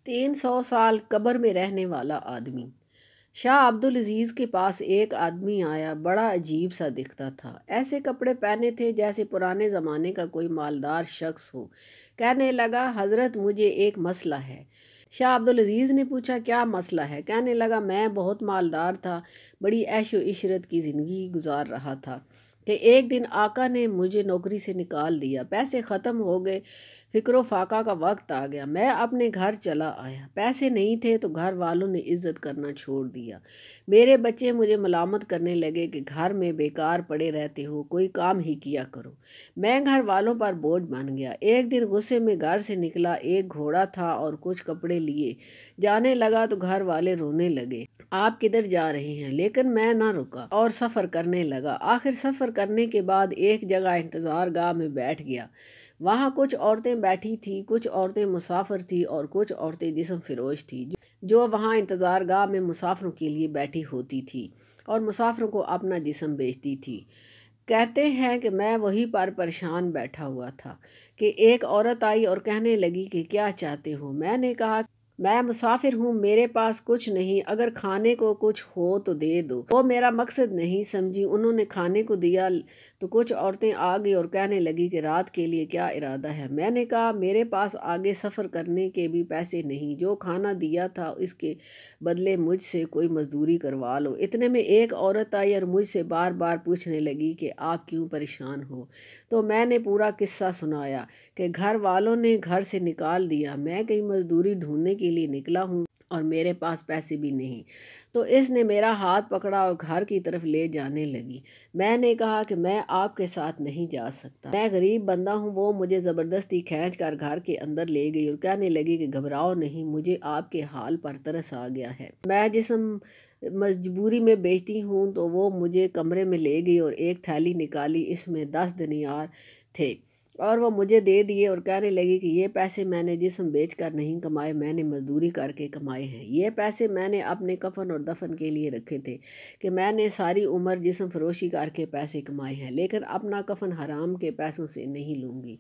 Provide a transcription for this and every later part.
300 سال قبر میں رہنے والا آدمی۔ شاہ عبدالعزیز کے پاس ایک آدمی آیا، بڑا عجیب سا دکھتا تھا۔ ایسے کپڑے پہنے تھے جیسے پرانے زمانے کا کوئی مالدار شخص ہو۔ کہنے لگا، حضرت مجھے ایک مسئلہ ہے۔ شاہ عبدالعزیز نے پوچھا، کیا مسئلہ ہے؟ کہنے لگا، میں بہت مالدار تھا، بڑی عیش و عشرت کی زندگی گزار رہا تھا کہ ایک دن آقا نے مجھے نوکری سے نکال دیا، پیسے ختم ہو گئے، فکر و فاقہ کا وقت آ گیا، میں اپنے گھر چلا آیا۔ پیسے نہیں تھے تو گھر والوں نے عزت کرنا چھوڑ دیا۔ میرے بچے مجھے ملامت کرنے لگے کہ گھر میں بیکار پڑے رہتے ہو، کوئی کام ہی کیا کرو۔ میں گھر والوں پر بوجھ بن گیا۔ ایک دن غصے میں گھر سے نکلا، ایک گھوڑا تھا اور کچھ کپڑے لیے جانے لگا تو گھر والے رونے لگے، آپ کدھر جا رہے ہیں؟ لیکن میں نہ رکا اور سفر کرنے لگا۔ آخر سفر کرنے کے بعد ایک جگہ انتظار گاہ میں بیٹھ گیا۔ وہاں کچھ عورتیں بیٹھی تھیں، کچھ عورتیں مسافر تھیں اور کچھ عورتیں جسم فروش تھیں جو وہاں انتظار گاہ میں مسافروں کے لیے بیٹھی ہوتی تھی اور مسافروں کو اپنا جسم بیچتی تھی۔ کہتے ہیں کہ میں وہیں پر پریشان بیٹھا ہوا تھا کہ ایک عورت آئی اور کہنے لگی کہ کیا چاہتے ہو؟ میں نے کہا، میں مسافر ہوں، میرے پاس کچھ نہیں، اگر کھانے کو کچھ ہو تو دے دو۔ وہ میرا مقصد نہیں سمجھی، انہوں نے کھانے کو دیا تو کچھ عورتیں آ گئی اور کہنے لگی کہ رات کے لیے کیا ارادہ ہے؟ میں نے کہا، میرے پاس آگے سفر کرنے کے بھی پیسے نہیں، جو کھانا دیا تھا اس کے بدلے مجھ سے کوئی مزدوری کروا لو۔ اتنے میں ایک عورت آئی اور مجھ سے بار بار پوچھنے لگی کہ آپ کیوں پریشان ہو؟ تو میں نے پورا قصہ سنایا کہ گھر والوں نے گھر سے نکال دیا، میں کہیں مزدوری ڈھونڈنے کے لیے نکلا ہوں اور میرے پاس پیسے بھی نہیں۔ تو اس نے میرا ہاتھ پکڑا اور گھر کی طرف لے جانے لگی۔ میں نے کہا کہ میں آپ کے ساتھ نہیں جا سکتا، میں غریب بندہ ہوں۔ وہ مجھے زبردستی کھینچ کر گھر کے اندر لے گئی اور کہنے لگی کہ گھبراؤ نہیں، مجھے آپ کے حال پر ترس آ گیا ہے، میں جسم مجبوری میں بیچتی ہوں۔ تو وہ مجھے کمرے میں لے گئی اور ایک تھیلی نکالی، اس میں 10 دینار تھے اور وہ مجھے دے دیے اور کہنے لگی کہ یہ پیسے میں نے جسم بیچ کر نہیں کمائے، میں نے مزدوری کر کے کمائے ہیں۔ یہ پیسے میں نے اپنے کفن اور دفن کے لیے رکھے تھے کہ میں نے ساری عمر جسم فروشی کر کے پیسے کمائے ہیں، لیکن اپنا کفن حرام کے پیسوں سے نہیں لوں گی،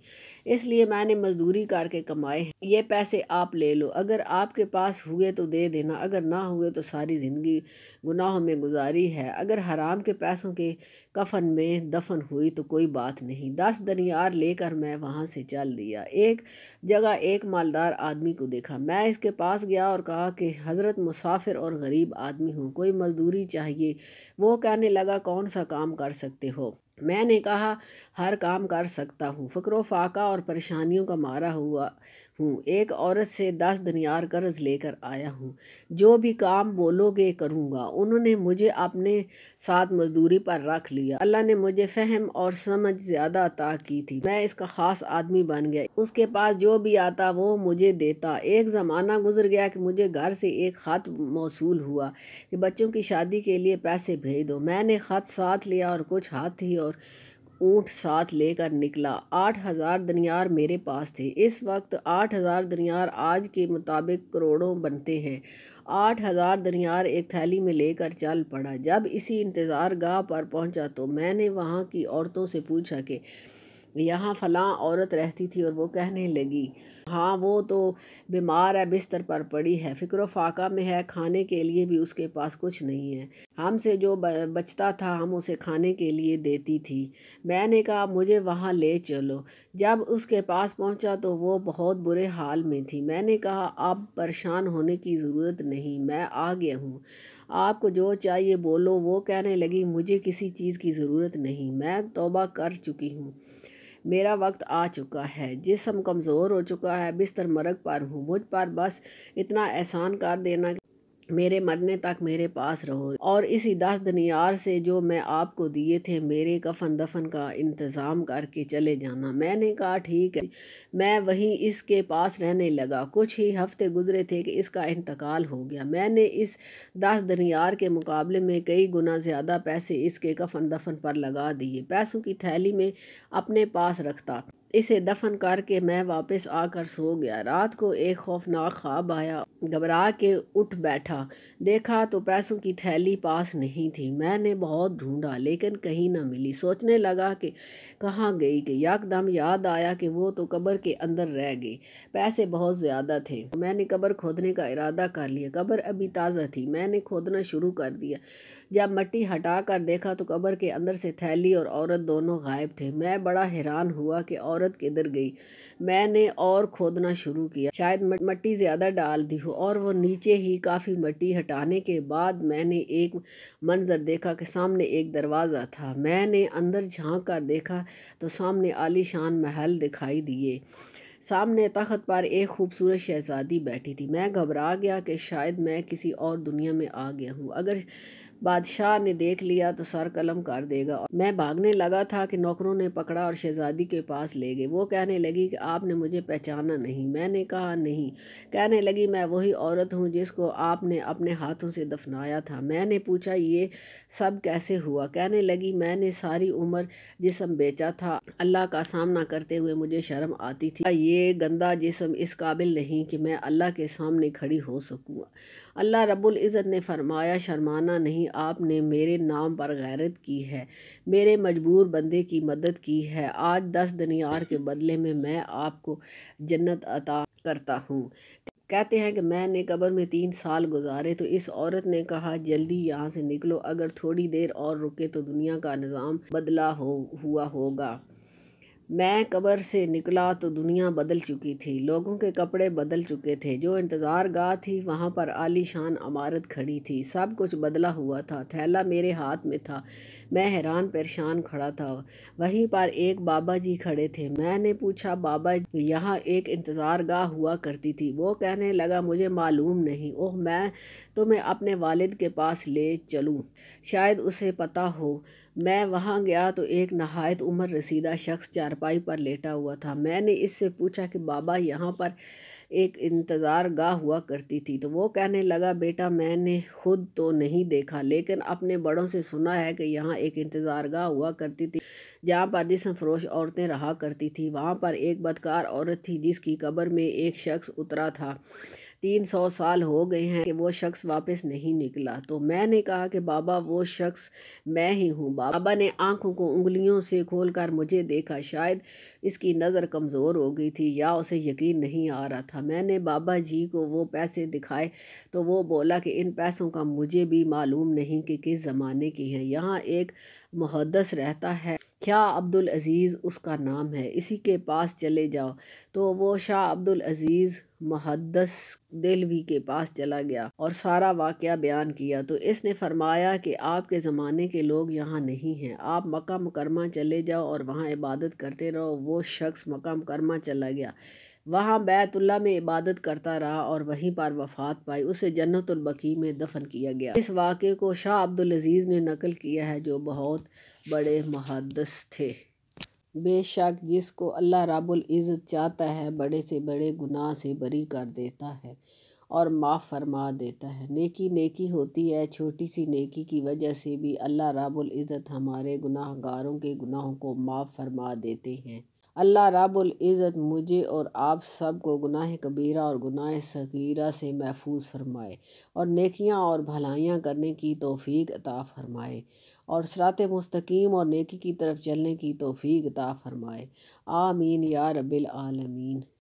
اس لیے میں نے مزدوری کر کے کمائے ہیں۔ یہ پیسے آپ لے لو، اگر آپ کے پاس ہوئے تو دے دینا، اگر نہ ہوئے تو ساری زندگی گناہوں میں گزاری ہے، اگر حرام کے پیسوں کے کفن میں دفن ہوئی تو کوئی بات نہیں۔ 10 دینار لے کر میں وہاں سے چل دیا۔ ایک جگہ ایک مالدار آدمی کو دیکھا، میں اس کے پاس گیا اور کہا کہ حضرت مسافر اور غریب آدمی ہوں، کوئی مزدوری چاہیے۔ وہ کہنے لگا، کون سا کام کر سکتے ہو؟ میں نے کہا، ہر کام کر سکتا ہوں، فقر و فاقہ اور پریشانیوں کا مارا ہوا ہوں، ایک عورت سے 10 دینار قرض لے کر آیا ہوں، جو بھی کام بولو گے کروں گا۔ انہوں نے مجھے اپنے ساتھ مزدوری پر رکھ لیا۔ اللہ نے مجھے فہم اور سمجھ زیادہ عطا کی تھی، میں اس کا خاص آدمی بن گیا، اس کے پاس جو بھی آتا وہ مجھے دیتا۔ ایک زمانہ گزر گیا کہ مجھے گھر سے ایک خط موصول ہوا کہ بچوں کی شادی کے لیے پیسے بھیج دو۔ میں نے خط ساتھ لیا اور کچھ ہاتھی اور اونٹ ساتھ لے کر نکلا۔ 8000 دینار میرے پاس تھے۔ اس وقت 8000 دینار آج کے مطابق کروڑوں بنتے ہیں۔ 8000 دینار ایک تھیلی میں لے کر چل پڑا۔ جب اسی انتظار گاہ پر پہنچا تو میں نے وہاں کی عورتوں سے پوچھا کہ یہاں فلاں عورت رہتی تھی، اور وہ کہنے لگی، ہاں وہ تو بیمار ہے، بستر پر پڑی ہے، فکر و فاقہ میں ہے، کھانے کے لیے بھی اس کے پاس کچھ نہیں ہے، ہم سے جو بچتا تھا ہم اسے کھانے کے لیے دیتی تھی۔ میں نے کہا، مجھے وہاں لے چلو۔ جب اس کے پاس پہنچا تو وہ بہت برے حال میں تھی۔ میں نے کہا، اب پریشان ہونے کی ضرورت نہیں، میں آ گیا ہوں، آپ کو جو چاہیے بولو۔ وہ کہنے لگی، مجھے کسی چیز کی ضرورت نہیں، میں توبہ کر چکی ہوں، میرا وقت آ چکا ہے، جسم کمزور ہو چکا ہے، بستر مرگ پر ہوں، مجھ پر بس اتنا احسان کر دینا کہ میرے مرنے تک میرے پاس رہو، اور اسی 10 دینار سے جو میں آپ کو دیے تھے میرے کفن دفن کا انتظام کر کے چلے جانا۔ میں نے کہا، ٹھیک ہے۔ میں وہیں اس کے پاس رہنے لگا۔ کچھ ہی ہفتے گزرے تھے کہ اس کا انتقال ہو گیا۔ میں نے اس 10 دینار کے مقابلے میں کئی گنا زیادہ پیسے اس کے کفن دفن پر لگا دیے، پیسوں کی تھیلی میں اپنے پاس رکھتا۔ اسے دفن کر کے میں واپس آ کر سو گیا۔ رات کو ایک خوفناک خواب آیا۔ گھبرا کے اٹھ بیٹھا، دیکھا تو پیسوں کی تھیلی پاس نہیں تھی۔ میں نے بہت ڈھونڈا لیکن کہیں نہ ملی۔ سوچنے لگا کہ کہاں گئی کہ یک دم یاد آیا کہ وہ تو قبر کے اندر رہ گئی۔ پیسے بہت زیادہ تھے۔ میں نے قبر کھودنے کا ارادہ کر لیا۔ قبر ابھی تازہ تھی۔ میں نے کھودنا شروع کر دیا۔ جب مٹی ہٹا کر دیکھا تو قبر کے اندر سے تھیلی اور عورت دونوں غائب تھے۔ میں بڑا حیران ہوا کہ عورت کدھر گئی۔ میں نے اور کھودنا شروع کیا، شاید مٹی زیادہ ڈال دی ہو، اور وہ نیچے ہی کافی مٹی ہٹانے کے بعد میں نے ایک منظر دیکھا کہ سامنے ایک دروازہ تھا۔ میں نے اندر جھانک کر دیکھا تو سامنے عالی شان محل دکھائی دیے۔ سامنے تخت پر ایک خوبصورت شہزادی بیٹھی تھی۔ میں گھبرا گیا کہ شاید میں کسی اور دنیا میں آ گیا ہوں۔ اگر بادشاہ نے دیکھ لیا تو سر قلم کر دے گا۔ میں بھاگنے لگا تھا کہ نوکروں نے پکڑا اور شہزادی کے پاس لے گئے۔ وہ کہنے لگی کہ آپ نے مجھے پہچانا نہیں۔ میں نے کہا نہیں۔ کہنے لگی میں وہی عورت ہوں جس کو آپ نے اپنے ہاتھوں سے دفنایا تھا۔ میں نے پوچھا یہ سب کیسے ہوا؟ کہنے لگی میں نے ساری عمر جسم بیچا تھا۔ اللہ کا سامنا کرتے ہوئے مجھے شرم آتی تھی۔ یہ گندا جسم اس قابل نہیں کہ میں اللہ کے سامنے کھڑی ہو سکوں۔ اللہ رب العزت نے فرمایا شرمانا نہیں، آپ نے میرے نام پر غیرت کی ہے، میرے مجبور بندے کی مدد کی ہے۔ آج 10 دینار کے بدلے میں آپ کو جنت عطا کرتا ہوں۔ کہتے ہیں کہ میں نے قبر میں 3 سال گزارے تو اس عورت نے کہا جلدی یہاں سے نکلو، اگر تھوڑی دیر اور رکے تو دنیا کا نظام بدلا ہوا ہوگا۔ میں قبر سے نکلا تو دنیا بدل چکی تھی، لوگوں کے کپڑے بدل چکے تھے۔ جو انتظار گاہ تھی وہاں پر عالی شان عمارت کھڑی تھی، سب کچھ بدلا ہوا تھا۔ تھیلا میرے ہاتھ میں تھا، میں حیران پریشان کھڑا تھا۔ وہیں پر ایک بابا جی کھڑے تھے۔ میں نے پوچھا بابا یہاں ایک انتظار گاہ ہوا کرتی تھی؟ وہ کہنے لگا مجھے معلوم نہیں۔ اوہ میں تمہیں اپنے والد کے پاس لے چلوں، شاید اسے پتہ ہو۔ میں وہاں گیا تو ایک نہایت عمر رسیدہ شخص چارپائی پر لیٹا ہوا تھا۔ میں نے اس سے پوچھا کہ بابا یہاں پر ایک انتظار گاہ ہوا کرتی تھی؟ تو وہ کہنے لگا بیٹا میں نے خود تو نہیں دیکھا لیکن اپنے بڑوں سے سنا ہے کہ یہاں ایک انتظار گاہ ہوا کرتی تھی جہاں پر جسم فروش عورتیں رہا کرتی تھی۔ وہاں پر ایک بدکار عورت تھی جس کی قبر میں ایک شخص اترا تھا۔ 300 سال ہو گئے ہیں کہ وہ شخص واپس نہیں نکلا۔ تو میں نے کہا کہ بابا وہ شخص میں ہی ہوں۔ بابا نے آنکھوں کو انگلیوں سے کھول کر مجھے دیکھا، شاید اس کی نظر کمزور ہو گئی تھی یا اسے یقین نہیں آ رہا تھا۔ میں نے بابا جی کو وہ پیسے دکھائے تو وہ بولا کہ ان پیسوں کا مجھے بھی معلوم نہیں کہ کس زمانے کی ہیں، یہاں ایک محدث رہتا ہے، شاہ عبدالعزیز اس کا نام ہے، اسی کے پاس چلے جاؤ۔ تو وہ شاہ عبدالعزیز محدث دہلوی کے پاس چلا گیا اور سارا واقعہ بیان کیا۔ تو اس نے فرمایا کہ آپ کے زمانے کے لوگ یہاں نہیں ہیں، آپ مکہ مکرمہ چلے جاؤ اور وہاں عبادت کرتے رہو۔ وہ شخص مکہ مکرمہ چلا گیا، وہاں بیت اللہ میں عبادت کرتا رہا اور وہیں پر وفات پائی، اسے جنت البقیع میں دفن کیا گیا۔ اس واقعے کو شاہ عبدالعزیز نے نقل کیا ہے جو بہت بڑے محدث تھے۔ بے شک جس کو اللہ رب العزت چاہتا ہے بڑے سے بڑے گناہ سے بری کر دیتا ہے اور معاف فرما دیتا ہے۔ نیکی نیکی ہوتی ہے، چھوٹی سی نیکی کی وجہ سے بھی اللہ رب العزت ہمارے گناہ گاروں کے گناہوں کو معاف فرما دیتے ہیں۔ اللہ رب العزت مجھے اور آپ سب کو گناہ کبیرہ اور گناہ صغیرہ سے محفوظ فرمائے اور نیکیاں اور بھلائیاں کرنے کی توفیق عطا فرمائے اور صراط مستقیم اور نیکی کی طرف چلنے کی توفیق عطا فرمائے۔ آمین یا رب العالمین۔